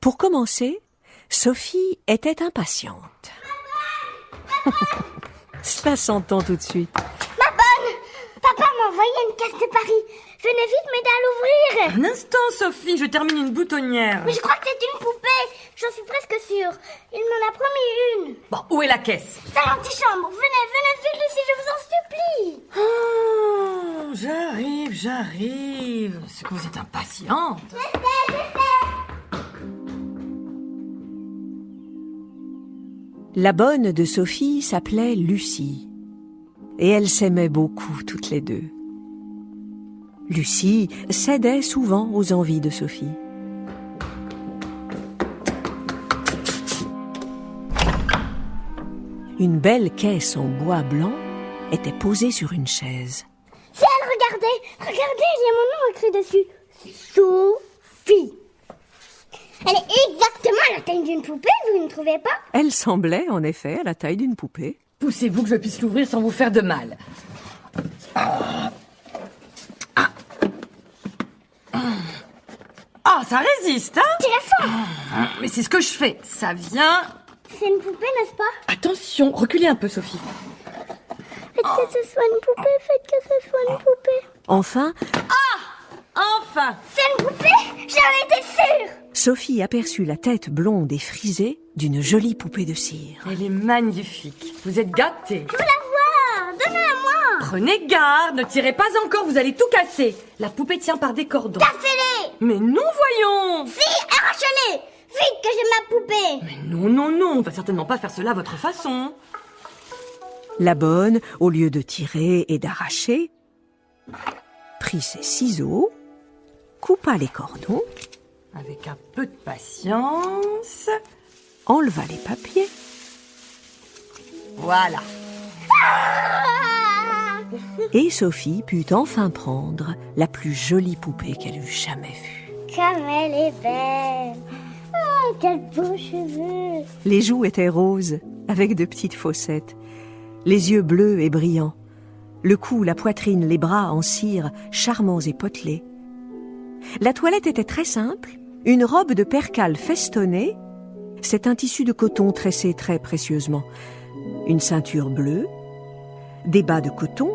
Pour commencer, Sophie était impatiente. Cela s'entend tout de suite. Ma bonne! Papa m'a envoyé une caisse de Paris. Venez vite m'aider à l'ouvrir. Un instant, Sophie, je termine une boutonnière. Mais je crois que c'est une poupée. J'en suis presque sûre. Il m'en a promis une. Bon, où est la caisse? Dans l'antichambre. Venez vite, Lucie, je vous en supplie. J'arrive. C'est que vous êtes impatiente. La bonne de Sophie s'appelait Lucie. Et elles s'aimaient beaucoup toutes les deux. Lucie cédait souvent aux envies de Sophie. Une belle caisse en bois blanc était posée sur une chaise. C'est elle, regardez, il y a mon nom écrit dessus. Sophie. Elle est exactement à la taille d'une poupée, vous ne trouvez pas? Elle semblait, en effet, à la taille d'une poupée. Poussez-vous que je puisse l'ouvrir sans vous faire de mal. Ah, ça résiste, hein? C'est la fin. Mais c'est ce que je fais. Ça vient... C'est une poupée, n'est-ce pas? Attention, reculez un peu, Sophie. Faites que ce soit une poupée, faites que ce soit une poupée. Enfin, Enfin! C'est une poupée? J'en étais sûre. Sophie aperçut la tête blonde et frisée d'une jolie poupée de cire. Elle est magnifique. Vous êtes gâtés. Je veux la voir. Donnez-la moi. Prenez garde, ne tirez pas encore, vous allez tout casser. La poupée tient par des cordons. Cassez-les. Mais non, voyons! Si, arrachez-les. Vite que j'ai ma poupée. Mais non, on va certainement pas faire cela à votre façon. La bonne, au lieu de tirer et d'arracher, prit ses ciseaux, coupa les cordons, Avec un peu de patience. enleva les papiers. Voilà. Et Sophie put enfin prendre la plus jolie poupée qu'elle eût jamais vue. Comme elle est belle. Oh, quels beaux cheveux. Les joues étaient roses, avec de petites fossettes, les yeux bleus et brillants, le cou, la poitrine, les bras en cire, charmants et potelés. La toilette était très simple, une robe de percale festonnée, c'est un tissu de coton tressé très précieusement, une ceinture bleue, des bas de coton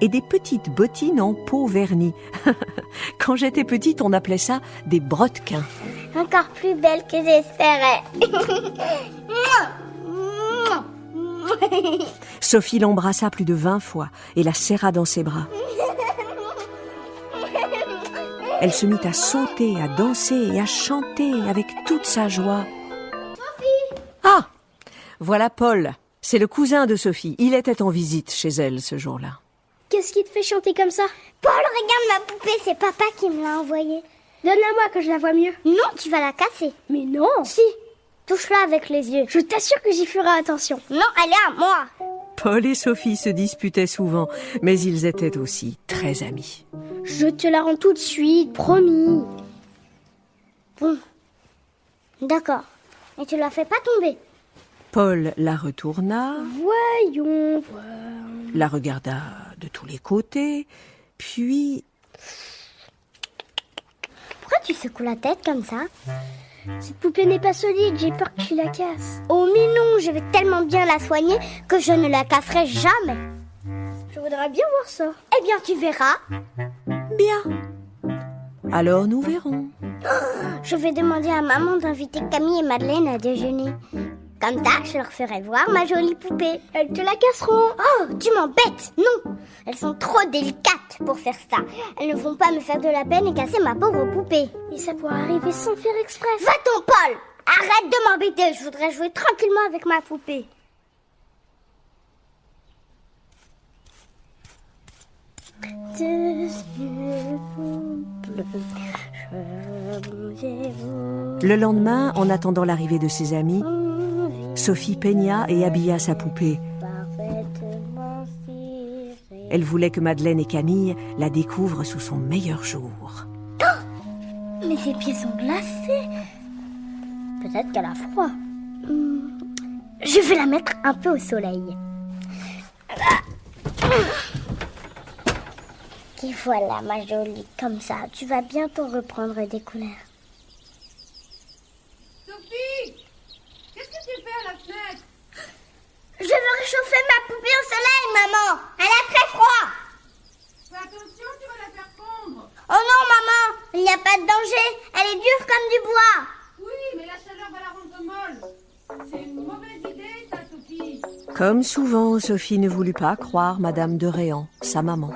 et des petites bottines en peau vernie. Quand j'étais petite, on appelait ça des brodequins. Encore plus belle que j'espérais. Sophie l'embrassa plus de 20 fois et la serra dans ses bras. Elle se mit à sauter, à danser et à chanter avec toute sa joie. Sophie. Ah! Voilà Paul. C'est le cousin de Sophie. Il était en visite chez elle ce jour-là. Qu'est-ce qui te fait chanter comme ça? Paul, regarde ma poupée, c'est papa qui me l'a envoyée. Donne-la-moi que je la vois mieux. Non, tu vas la casser. Mais non. Si, touche-la avec les yeux. Je t'assure que j'y ferai attention. Non, elle est à moi. Paul et Sophie se disputaient souvent, mais ils étaient aussi très amis. Je te la rends tout de suite, promis. Bon, d'accord. Et tu la fais pas tomber. Paul la retourna, Voyons voir. la regarda de tous les côtés, puis... Pourquoi tu secoues la tête comme ça? Cette poupée n'est pas solide, j'ai peur que tu la casses. Oh mais non, je vais tellement bien la soigner que je ne la casserai jamais. Je voudrais bien voir ça. Eh bien, tu verras. Bien. Alors nous verrons. Je vais demander à maman d'inviter Camille et Madeleine à déjeuner. Comme ça, je leur ferai voir ma jolie poupée. Elles te la casseront. Oh, tu m'embêtes. Non, elles sont trop délicates pour faire ça. Elles ne vont pas me faire de la peine et casser ma pauvre poupée. Mais ça pourrait arriver sans faire exprès. Va-t'en, Paul. Arrête de m'embêter. Je voudrais jouer tranquillement avec ma poupée. Le lendemain, en attendant l'arrivée de ses amis, Sophie peigna et habilla sa poupée. Elle voulait que Madeleine et Camille la découvrent sous son meilleur jour. Mais ses pieds sont glacés. Peut-être qu'elle a froid. Je vais la mettre un peu au soleil. Et voilà, ma jolie, comme ça, tu vas bientôt reprendre des couleurs. chauffer ma poupée au soleil, maman. Elle a très froid. Fais attention, tu vas la faire fondre. Oh non, maman, il n'y a pas de danger. Elle est dure comme du bois. Oui, mais la chaleur va la rendre molle. C'est une mauvaise idée, ça, Sophie. Comme souvent, Sophie ne voulut pas croire Madame de Réan, sa maman.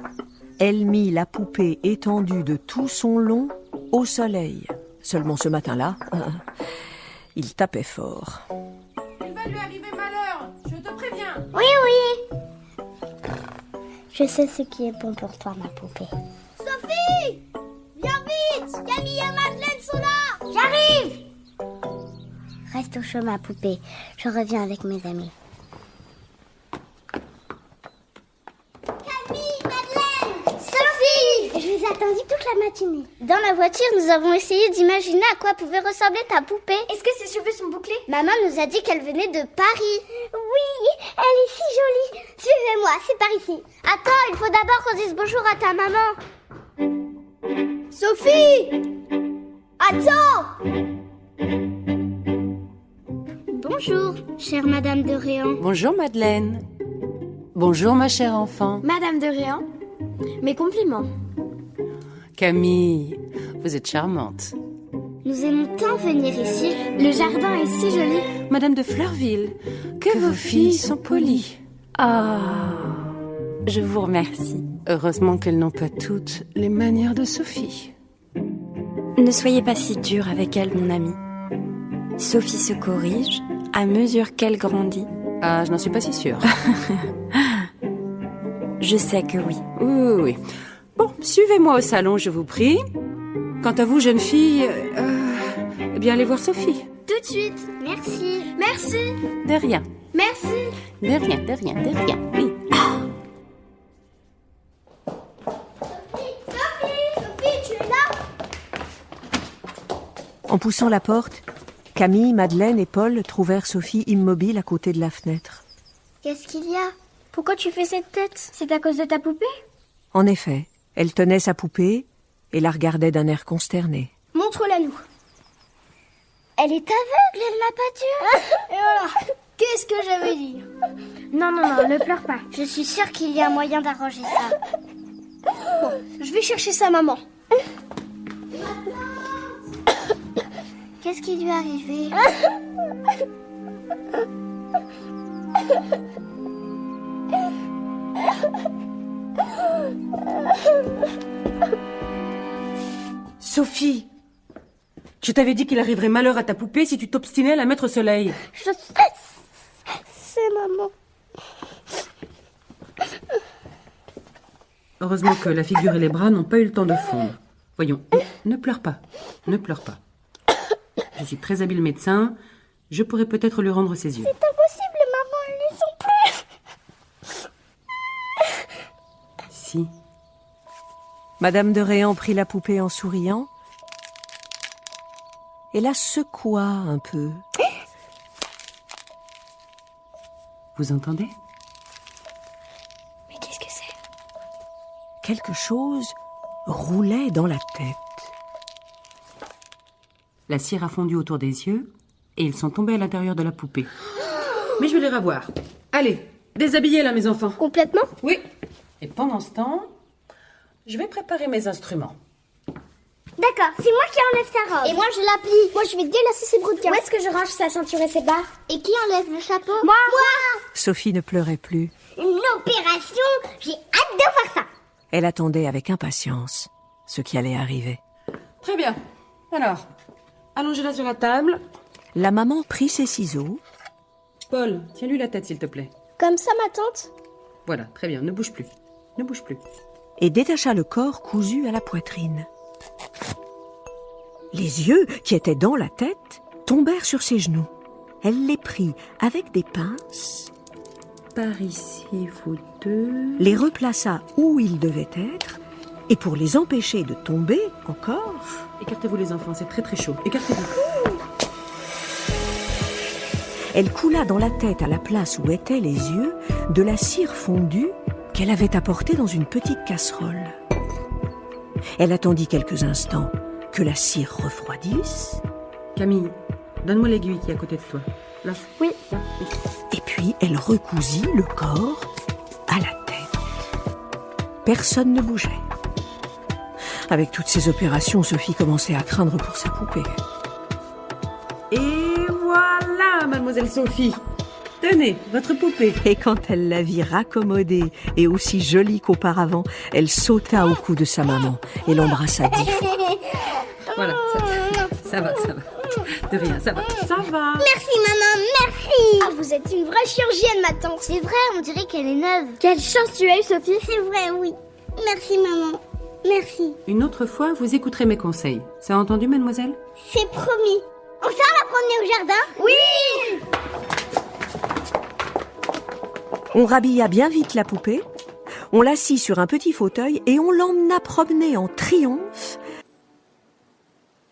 Elle mit la poupée étendue de tout son long au soleil. Seulement ce matin-là, il tapait fort. Il va lui arriver malheur, je te préviens. Oui, oui. Je sais ce qui est bon pour toi, ma poupée. Sophie, viens vite. Camille et Madeleine sont là. J'arrive. Reste au chaud, ma poupée. Je reviens avec mes amis. Camille, Madeleine, Sophie. Je vous ai attendu toute la matinée. Dans la voiture, nous avons essayé d'imaginer à quoi pouvait ressembler ta poupée. Est-ce que ses cheveux sont bouclés? Maman nous a dit qu'elle venait de Paris. Oui, elle est si jolie. Suivez-moi, c'est par ici. Attends, il faut d'abord qu'on dise bonjour à ta maman. Sophie! Attends! Bonjour, chère Madame de Réan. Bonjour Madeleine. Bonjour ma chère enfant. Madame de Réan, mes compliments. Camille, vous êtes charmante. Nous aimons tant venir ici. Le jardin est si joli. Madame de Fleurville, que vos filles sont polies. Ah, je vous remercie. Heureusement qu'elles n'ont pas toutes les manières de Sophie. Ne soyez pas si dur avec elle, mon ami. Sophie se corrige à mesure qu'elle grandit. Ah, je n'en suis pas si sûre. Je sais que oui. Oui. Bon, suivez-moi au salon, je vous prie. Quant à vous, jeune fille, eh bien, allez voir Sophie. Tout de suite. Merci. Merci. De rien. Merci. De rien. Oui. Sophie, tu es là? En poussant la porte, Camille, Madeleine et Paul trouvèrent Sophie immobile à côté de la fenêtre. Qu'est-ce qu'il y a? Pourquoi tu fais cette tête? C'est à cause de ta poupée? En effet, elle tenait sa poupée et la regardait d'un air consterné. Montre-la nous. Elle est aveugle, elle n'a pas d'yeux. Et voilà. Qu'est-ce que j'avais dit? Non, ne pleure pas. Je suis sûre qu'il y a moyen d'arranger ça. Bon, je vais chercher sa maman. Qu'est-ce qui lui est arrivé? Sophie, je t'avais dit qu'il arriverait malheur à ta poupée si tu t'obstinais à la mettre au soleil. Je sais. C'est maman. Heureusement que la figure et les bras n'ont pas eu le temps de fondre. Voyons, ne pleure pas. Je suis très habile médecin. Je pourrais peut-être lui rendre ses yeux. C'est impossible, maman, ils ne sont plus. Si. Madame de Réan prit la poupée en souriant et la secoua un peu. Vous entendez? Mais qu'est-ce que c'est? Quelque chose roulait dans la tête. La cire a fondu autour des yeux et ils sont tombés à l'intérieur de la poupée. Mais je vais les revoir. Allez, déshabillez là, mes enfants. Complètement? Oui. Et pendant ce temps, je vais préparer mes instruments. D'accord, c'est moi qui enlève sa robe. Et moi je la plie. Moi je vais délacer ses brodequins. Où est-ce que je range sa ceinture et ses barres? Et qui enlève le chapeau? Moi. Sophie ne pleurait plus. Une opération? J'ai hâte de voir ça. Elle attendait avec impatience ce qui allait arriver. Très bien. Alors, allongez-la sur la table. La maman prit ses ciseaux. Paul, tiens-lui la tête, s'il te plaît. Comme ça, ma tante? Voilà, très bien, ne bouge plus. Ne bouge plus. Et détacha le corps cousu à la poitrine. Les yeux, qui étaient dans la tête, tombèrent sur ses genoux. Elle les prit avec des pinces, Par ici, vous deux. les replaça où ils devaient être, et pour les empêcher de tomber encore, Écartez-vous, les enfants, c'est très très chaud. Écartez-vous. elle coula dans la tête à la place où étaient les yeux de la cire fondue qu'elle avait apportée dans une petite casserole. Elle attendit quelques instants que la cire refroidisse, Camille, donne-moi l'aiguille qui est à côté de toi. Là. Oui. Là, oui. et puis Puis elle recousit le corps à la tête. Personne ne bougeait. Avec toutes ces opérations, Sophie commençait à craindre pour sa poupée. Et voilà, mademoiselle Sophie. Tenez, votre poupée. Et quand elle la vit raccommodée et aussi jolie qu'auparavant, elle sauta au cou de sa maman et l'embrassa 10 fois. Voilà, ça va. De rien, ça va. Ça va. Merci maman, merci. Ah, vous êtes une vraie chirurgienne, ma tante. C'est vrai, on dirait qu'elle est neuve. Quelle chance tu as eu, Sophie. C'est vrai, oui. Merci maman, merci. Une autre fois, vous écouterez mes conseils. Ça a entendu, mademoiselle? C'est promis. On sort la promener au jardin? Oui. On rhabilla bien vite la poupée, on l'assit sur un petit fauteuil et on l'emmena promener en triomphe.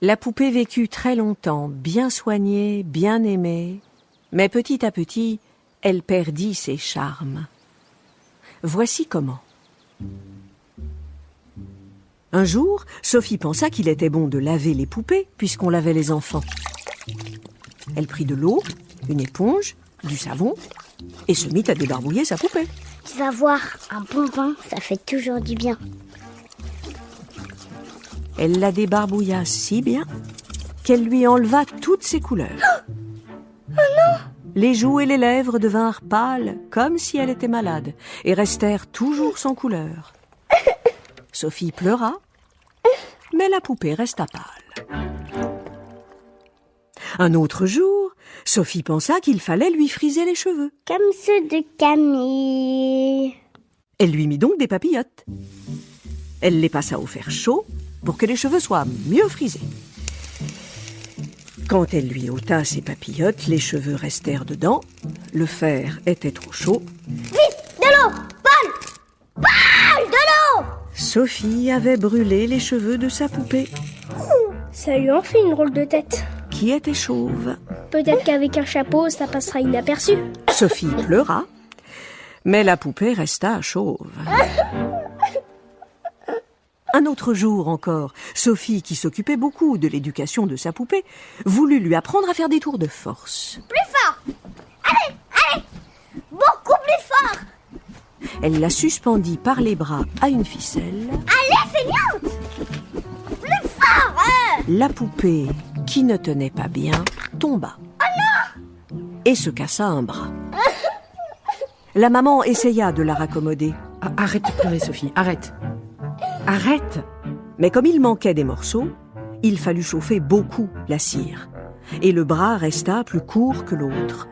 La poupée vécut très longtemps, bien soignée, bien aimée, mais petit à petit, elle perdit ses charmes. Voici comment. Un jour, Sophie pensa qu'il était bon de laver les poupées puisqu'on lavait les enfants. Elle prit de l'eau, une éponge, du savon et se mit à débarbouiller sa poupée. Tu vas voir, un bon bain, ça fait toujours du bien. Elle la débarbouilla si bien qu'elle lui enleva toutes ses couleurs. Oh non! Les joues et les lèvres devinrent pâles comme si elle était malade et restèrent toujours sans couleur. Sophie pleura, mais la poupée resta pâle. Un autre jour, Sophie pensa qu'il fallait lui friser les cheveux. Comme ceux de Camille. Elle lui mit donc des papillotes. Elle les passa au fer chaud pour que les cheveux soient mieux frisés. Quand elle lui ôta ses papillotes, les cheveux restèrent dedans. Le fer était trop chaud. Vite, de l'eau! Paul! Paul, de l'eau! Sophie avait brûlé les cheveux de sa poupée, Ça lui en fait une drôle de tête. qui était chauve. Peut-être qu'avec un chapeau, ça passera inaperçu. Sophie pleura, mais la poupée resta chauve. Un autre jour encore, Sophie, qui s'occupait beaucoup de l'éducation de sa poupée, voulut lui apprendre à faire des tours de force. Plus fort! Allez, allez! Beaucoup plus fort! Elle la suspendit par les bras à une ficelle. Allez, feignante! Plus fort, La poupée, qui ne tenait pas bien, tomba. Et se cassa un bras. La maman essaya de la raccommoder, Arrête de pleurer, Sophie, arrête. Arrête. mais comme il manquait des morceaux, il fallut chauffer beaucoup la cire. Et le bras resta plus court que l'autre.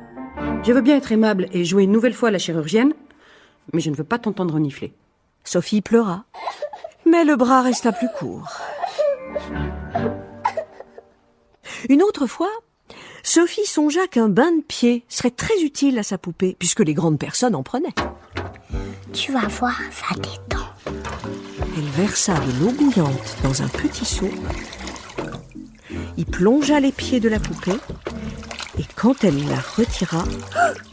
Je veux bien être aimable et jouer une nouvelle fois à la chirurgienne, mais je ne veux pas t'entendre renifler. Sophie pleura, mais le bras resta plus court. Une autre fois, Sophie songea qu'un bain de pied serait très utile à sa poupée, puisque les grandes personnes en prenaient. Tu vas voir, ça détend. Elle versa de l'eau bouillante dans un petit seau, y plongea les pieds de la poupée, et quand elle la retira,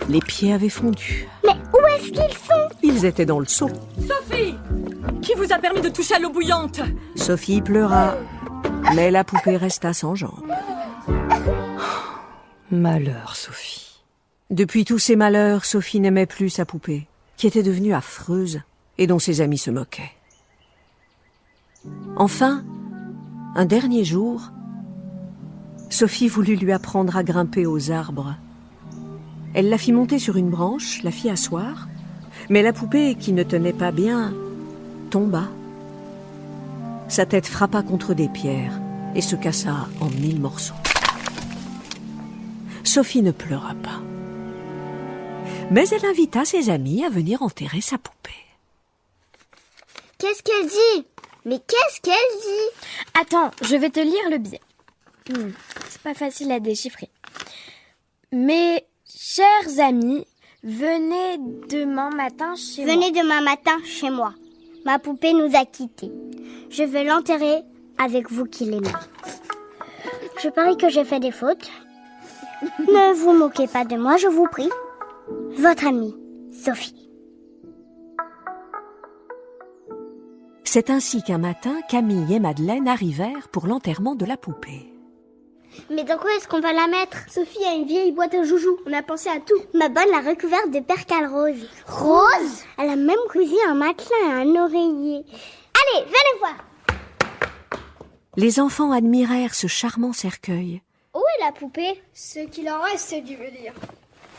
les pieds avaient fondu. Mais où est-ce qu'ils sont? Ils étaient dans le seau. Sophie! Qui vous a permis de toucher à l'eau bouillante? Sophie pleura, mais la poupée resta sans jambes. Malheur, Sophie. Depuis tous ces malheurs, Sophie n'aimait plus sa poupée, qui était devenue affreuse et dont ses amis se moquaient. Enfin, un dernier jour, Sophie voulut lui apprendre à grimper aux arbres. Elle la fit monter sur une branche, la fit asseoir, mais la poupée, qui ne tenait pas bien, tomba. Sa tête frappa contre des pierres et se cassa en 1000 morceaux. Sophie ne pleura pas. Mais elle invita ses amis à venir enterrer sa poupée. Qu'est-ce qu'elle dit? Mais qu'est-ce qu'elle dit? Attends, je vais te lire le billet. C'est pas facile à déchiffrer. Mes chers amis, venez demain matin chez moi. Venez demain matin chez moi. Ma poupée nous a quittés. Je vais l'enterrer avec vous qui l'aimez. Je parie que j'ai fait des fautes. Ne vous moquez pas de moi, je vous prie. Votre amie, Sophie. C'est ainsi qu'un matin, Camille et Madeleine arrivèrent pour l'enterrement de la poupée. Mais dans quoi est-ce qu'on va la mettre? Sophie a une vieille boîte à joujoux. On a pensé à tout. Ma bonne l'a recouverte de percale rose. Rose? Elle a même cousu un matelas et un oreiller. Allez, venez voir. Les enfants admirèrent ce charmant cercueil. Où est la poupée? Ce qu'il en reste, tu veux dire.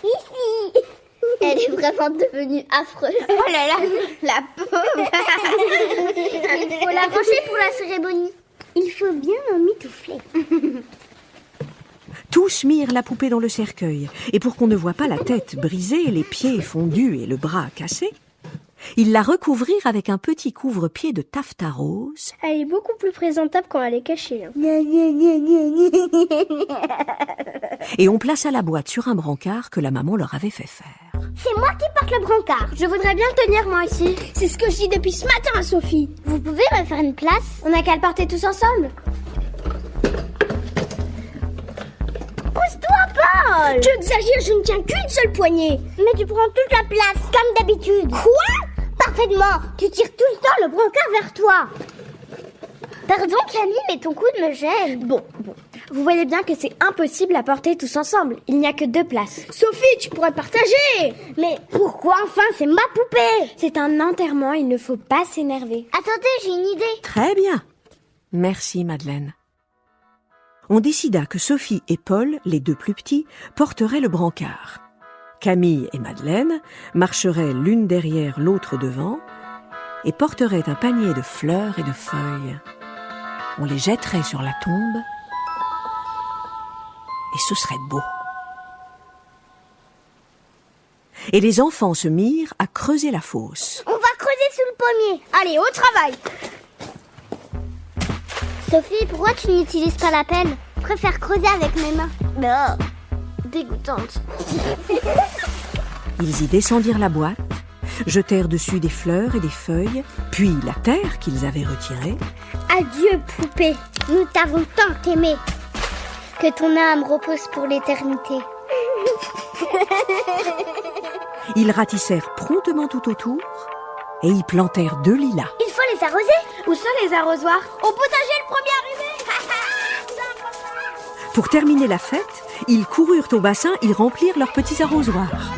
Ici. Elle est vraiment devenue affreuse. Oh là là, la pauvre. Il faut la ranger pour la cérémonie. Il faut bien m'emmitoufler. Tous mirent la poupée dans le cercueil, et pour qu'on ne voie pas la tête brisée, les pieds fondus et le bras cassé, ils la recouvrirent avec un petit couvre-pied de taffetas rose. Elle est beaucoup plus présentable quand elle est cachée. Et on plaça la boîte sur un brancard que la maman leur avait fait faire. C'est moi qui porte le brancard. Je voudrais bien le tenir moi aussi. C'est ce que je dis depuis ce matin, Sophie. Vous pouvez me faire une place? On n'a qu'à le porter tous ensemble. Pousse-toi, Paul. Tu exagères, je ne tiens qu'une seule poignée. Mais tu prends toute la place, comme d'habitude. Quoi? Parfaitement. Tu tires tout le temps le brancard vers toi. Pardon, Camille, mais ton coude me gêne. Bon. Vous voyez bien que c'est impossible à porter tous ensemble. Il n'y a que 2 places. Sophie, tu pourrais partager. Mais pourquoi enfin? C'est ma poupée. C'est un enterrement, il ne faut pas s'énerver. Attendez, j'ai une idée. Très bien. Merci, Madeleine. On décida que Sophie et Paul, les 2 plus petits, porteraient le brancard. Camille et Madeleine marcheraient l'une derrière l'autre devant et porteraient un panier de fleurs et de feuilles. On les jetterait sur la tombe et ce serait beau. Et les enfants se mirent à creuser la fosse. On va creuser sous le pommier. Allez, au travail. Sophie, pourquoi tu n'utilises pas la pelle? Je préfère creuser avec mes mains. Oh, dégoûtante. Ils y descendirent la boîte, jetèrent dessus des fleurs et des feuilles, puis la terre qu'ils avaient retirée. Adieu, poupée. Nous t'avons tant aimé. Que ton âme repose pour l'éternité. Ils ratissèrent promptement tout autour et y plantèrent 2 lilas. Il faut les arroser. Où sont les arrosoirs? Au potager, le premier arrivé. Pour terminer la fête, ils coururent au bassin y remplir leurs petits arrosoirs.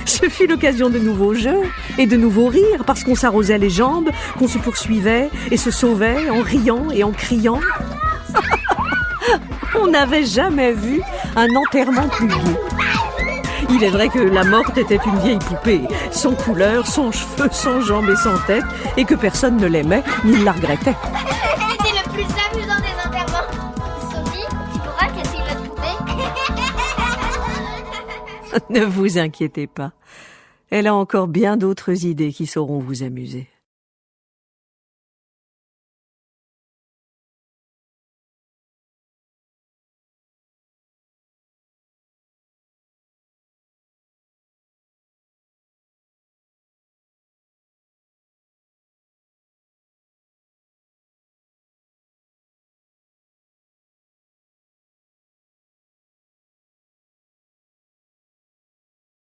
Ce fut l'occasion de nouveaux jeux et de nouveaux rires parce qu'on s'arrosait les jambes, qu'on se poursuivait et se sauvait en riant et en criant. On n'avait jamais vu un enterrement plus gai. Il est vrai que la morte était une vieille poupée, sans couleur, sans cheveux, sans jambes et sans tête, et que personne ne l'aimait ni ne la regrettait. C'était le plus amusant des enterrements. Sophie, tu pourras casser notre poupée. Ne vous inquiétez pas. Elle a encore bien d'autres idées qui sauront vous amuser.